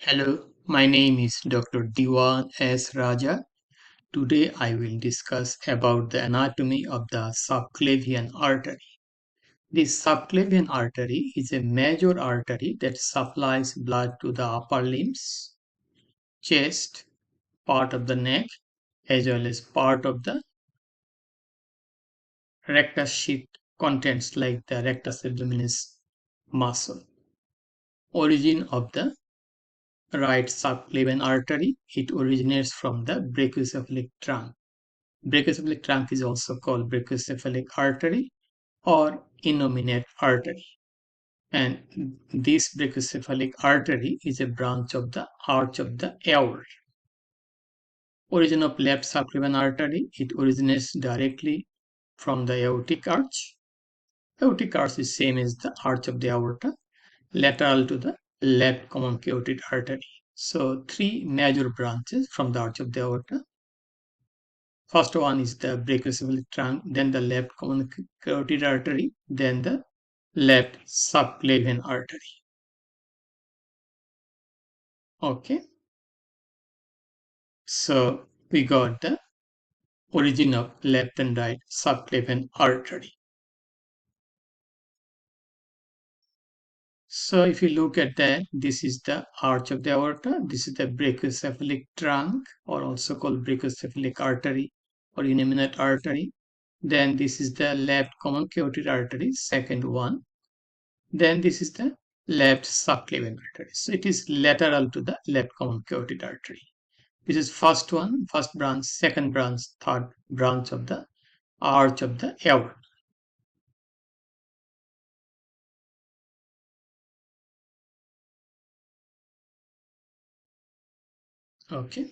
Hello, my name is Dr. Diwan S. Raja. Today I will discuss about the anatomy of the subclavian artery. The subclavian artery is a major artery that supplies blood to the upper limbs, chest, part of the neck, as well as part of the rectus sheath contents like the rectus abdominis muscle. Origin of the right subclavian artery, it originates from the brachiocephalic trunk. Brachiocephalic trunk is also called brachiocephalic artery or innominate artery. And this brachiocephalic artery is a branch of the arch of the aorta. Origin of left subclavian artery, it originates directly from the aortic arch. Aortic arch is same as the arch of the aorta, lateral to the left common carotid artery. So three major branches from the arch of the aorta. First one is the brachiocephalic trunk, then the left common carotid artery, then the left subclavian artery. Okay, so we got the origin of left and right subclavian artery. So if you look at that, this is the arch of the aorta, this is the brachiocephalic trunk, or also called brachiocephalic artery or innominate artery. Then this is the left common carotid artery, second one. Then this is the left subclavian artery. So it is lateral to the left common carotid artery. This is first one, first branch, second branch, third branch of the arch of the aorta. Okay.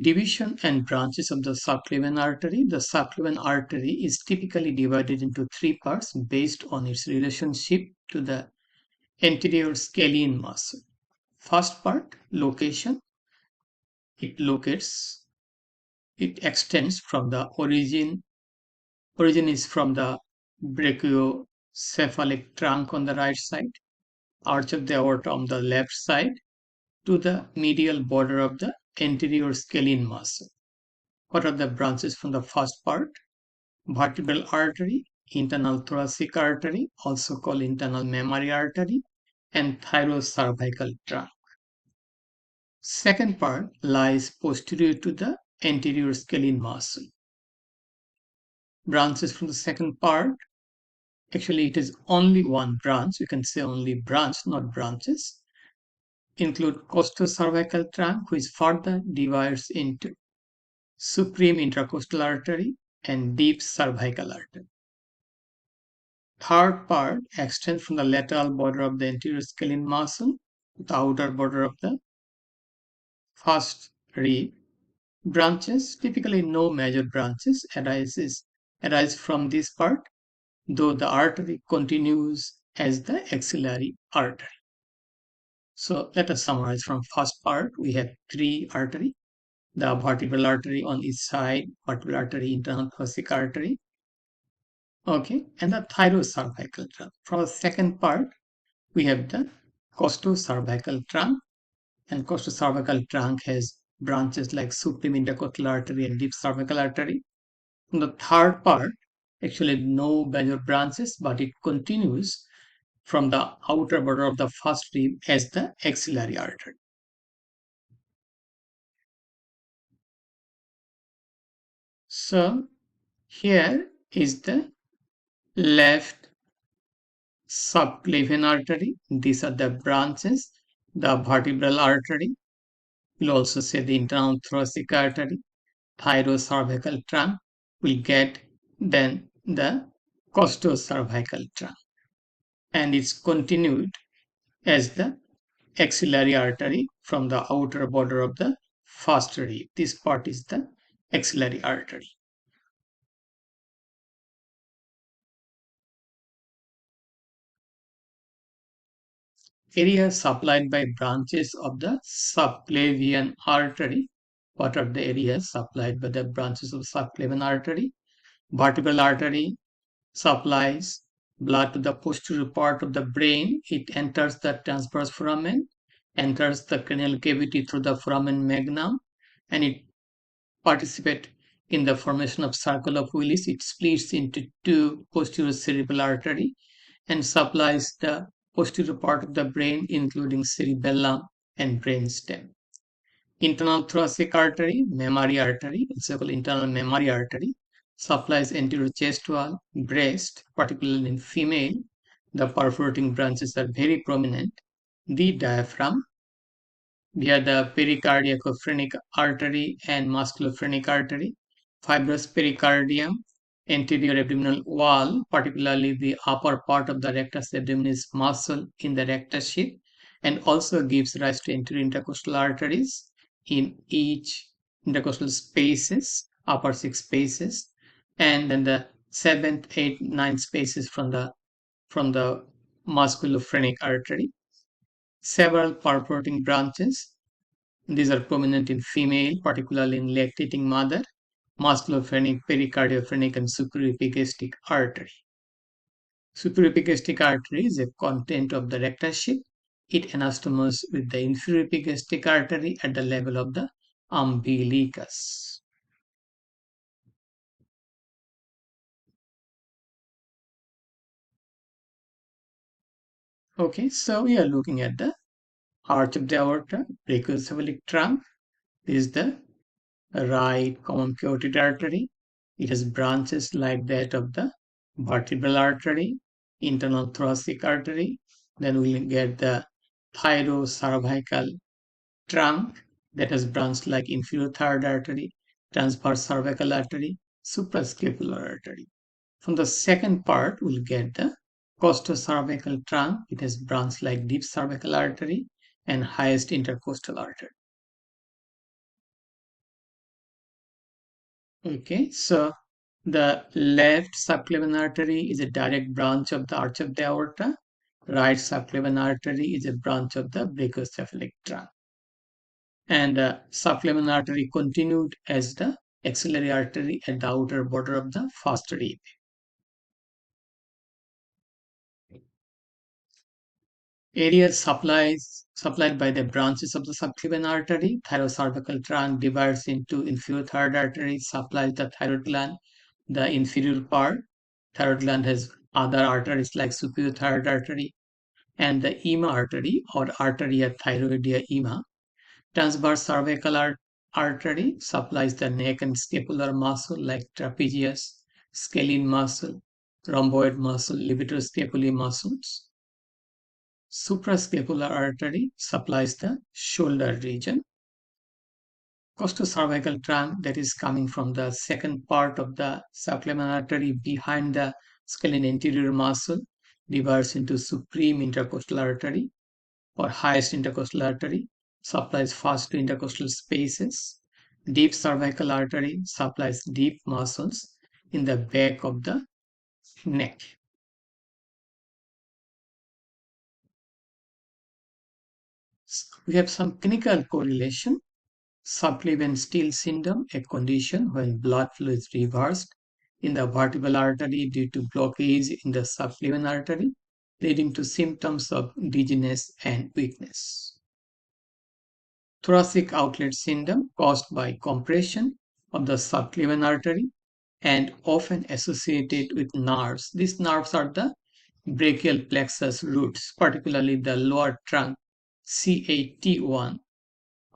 Division and branches of the subclavian artery. The subclavian artery is typically divided into three parts based on its relationship to the anterior scalene muscle. First part, location. It extends from the origin. Origin is from the brachiocephalic trunk on the right side, arch of the aorta on the left side, to the medial border of the anterior scalene muscle. What are the branches from the first part? Vertebral artery, internal thoracic artery, also called internal mammary artery, and thyrocervical trunk. Second part lies posterior to the anterior scalene muscle. Branches from the second part, actually it is only one branch, you can say only branch, not branches, include costocervical trunk, which further divides into supreme intercostal artery and deep cervical artery. Third part extends from the lateral border of the anterior scalene muscle to the outer border of the first rib. Branches, typically no major branches, arise from this part, though the artery continues as the axillary artery. So let us summarize from first part. We have three artery, the vertebral artery on each side, vertebral artery, internal thoracic artery, okay, and the thyrocervical trunk. From the second part, we have the costocervical trunk, and costocervical trunk has branches like supreme intercostal artery and deep cervical artery. From the third part, actually no major branches, but it continues from the outer border of the first rib as the axillary artery. So here is the left subclavian artery. These are the branches. The vertebral artery, we'll also say the internal thoracic artery, thyrocervical trunk, will get then the costocervical trunk, and it's continued as the axillary artery from the outer border of the first rib. This part is the axillary artery. Area supplied by branches of the subclavian artery. What are the areas supplied by the branches of subclavian artery? Vertebral artery supplies blood to the posterior part of the brain. It enters the transverse foramen enters the cranial cavity through the foramen magnum, and it participates in the formation of circle of Willis. It splits into two posterior cerebral artery and supplies the posterior part of the brain, including cerebellum and brainstem. Internal thoracic artery, mammary artery, also called internal mammary artery, supplies anterior chest wall, breast, particularly in female. The perforating branches are very prominent. The diaphragm, via the pericardiacophrenic artery and musculophrenic artery, fibrous pericardium, anterior abdominal wall, particularly the upper part of the rectus abdominis muscle in the rectus sheath, and also gives rise to anterior intercostal arteries in each intercostal spaces, upper six spaces, and then the seventh, eighth, ninth spaces from the musculophrenic artery. Several perforating branches. These are prominent in female, particularly in lactating mother, musculophrenic, pericardiophrenic, and supraepigastric artery. Supraepigastric artery is a content of the rectus sheath. It anastomoses with the inferior epigastric artery at the level of the umbilicus. Okay, so we are looking at the arch of the aorta, brachiocephalic trunk. This is the right common carotid artery. It has branches like that of the vertebral artery, internal thoracic artery. Then we'll get the thyrocervical trunk that has branched like inferior thyroid artery, transverse cervical artery, suprascapular artery. From the second part, we'll get the costocervical trunk. It has branched like deep cervical artery and highest intercostal artery. Okay, so the left subclavian artery is a direct branch of the arch of the aorta. Right subclavian artery is a branch of the brachiocephalic trunk. And the subclavian artery continued as the axillary artery at the outer border of the first rib. Areas supplied by the branches of the subclavian artery. Thyrocervical trunk divides into inferior thyroid artery, supplies the thyroid gland, the inferior part. Thyroid gland has other arteries like superior thyroid artery and the ema artery or arteria thyroidea ema. Transverse cervical artery supplies the neck and scapular muscle like trapezius, scalene muscle, rhomboid muscle, levatoscapulae muscles. Suprascapular artery supplies the shoulder region. Costocervical trunk, that is coming from the second part of the subclavian artery behind the scalene anterior muscle, divides into supreme intercostal artery or highest intercostal artery, supplies first to intercostal spaces. Deep cervical artery supplies deep muscles in the back of the neck. We have some clinical correlation. Subclavian steal syndrome, a condition when blood flow is reversed in the vertebral artery due to blockage in the subclavian artery, leading to symptoms of dizziness and weakness. Thoracic outlet syndrome caused by compression of the subclavian artery and often associated with nerves. These nerves are the brachial plexus roots, particularly the lower trunk CAT1,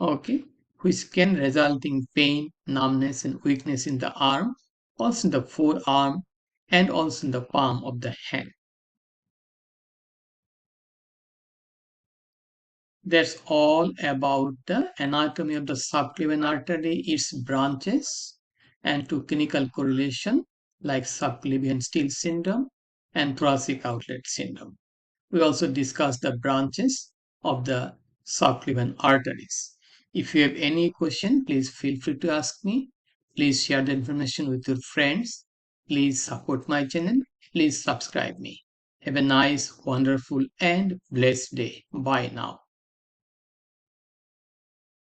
okay, which can result in pain, numbness, and weakness in the arm, also in the forearm, and also in the palm of the hand. That's all about the anatomy of the subclavian artery, its branches, and to clinical correlation like subclavian steal syndrome and thoracic outlet syndrome. We also discussed the branches of the subclavian arteries. If you have any question, please feel free to ask me. Please share the information with your friends. Please support my channel. Please subscribe me. Have a nice, wonderful, and blessed day. Bye now.